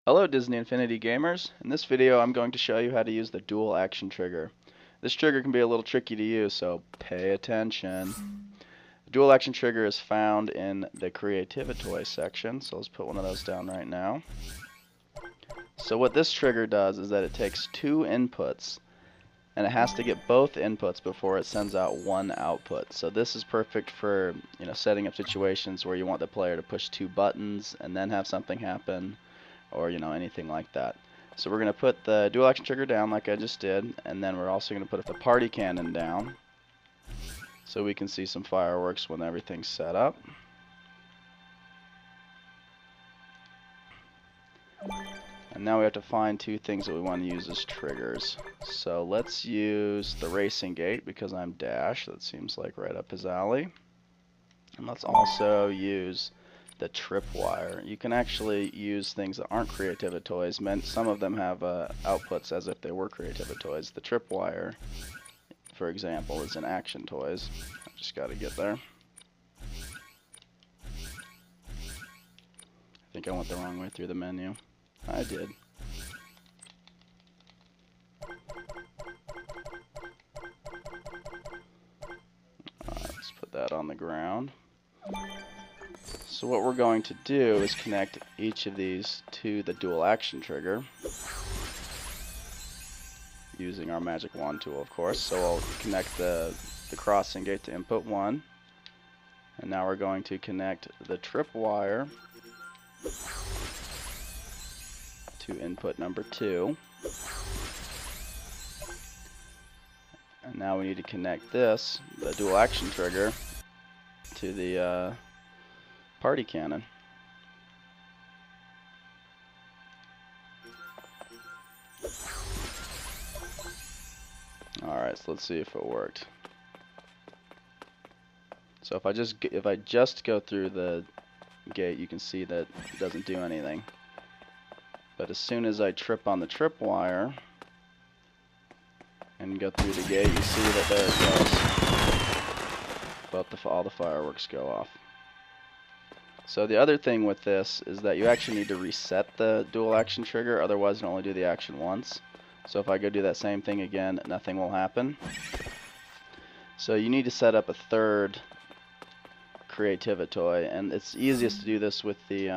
Hello Disney Infinity gamers. In this video I'm going to show you how to use the dual action trigger. This trigger can be a little tricky to use, so pay attention. The dual action trigger is found in the Creativitoy section, so let's put one of those down right now. So what this trigger does is that it takes two inputs and it has to get both inputs before it sends out one output. So this is perfect for, setting up situations where you want the player to push two buttons and then have something happen, or anything like that. So we're going to put the dual action trigger down like I just did, and then we're also going to put the party cannon down so we can see some fireworks when everything's set up. And now we have to find two things that we want to use as triggers. So let's use the racing gate because I'm Dash. That seems like right up his alley. And let's also use the tripwire. You can actually use things that aren't Creativitoys. Some of them have outputs as if they were Creativitoys. The tripwire, for example, is in Action Toys. I just got to get there. I think I went the wrong way through the menu. I did. Let's put that on the ground. So what we're going to do is connect each of these to the dual action trigger using our magic wand tool, of course. So I'll connect the crossing gate to input 1, and now we're going to connect the tripwire to input number 2, and now we need to connect this, the dual action trigger, to the party cannon. Alright, so let's see if it worked. So if I just go through the gate, you can see that it doesn't do anything. But as soon as I trip on the tripwire and go through the gate, you see that there it goes. All the fireworks go off. So the other thing with this is that you actually need to reset the dual action trigger, otherwise it'll only do the action once. So if I go do that same thing again, nothing will happen. So you need to set up a third Creativitoy, and it's easiest to do this with the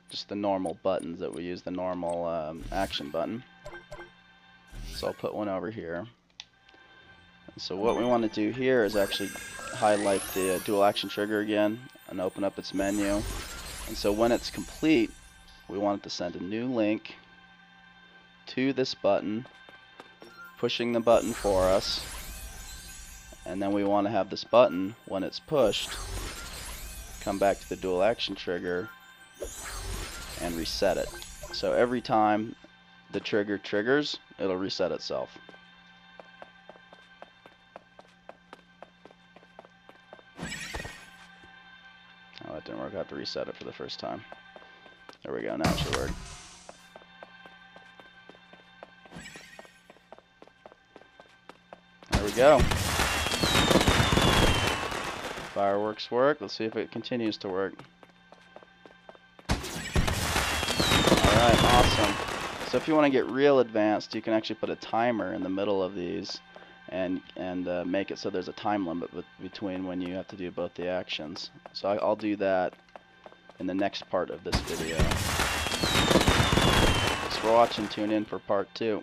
just the normal buttons that we use, the normal action button. So I'll put one over here. So what we want to do here is actually highlight the dual action trigger again and open up its menu. And so when it's complete, we want it to send a new link to this button, pushing the button for us. And then we want to have this button, when it's pushed, come back to the dual action trigger and reset it. So every time the trigger triggers, it'll reset itself. Oh, that didn't work. I have to reset it for the first time. There we go. Now it should work. There we go. Fireworks work. Let's see if it continues to work. Alright, awesome. So if you want to get real advanced, you can actually put a timer in the middle of these and make it so there's a time limit between when you have to do both the actions. So I'll do that in the next part of this video. Thanks for watching. Tune in for part 2.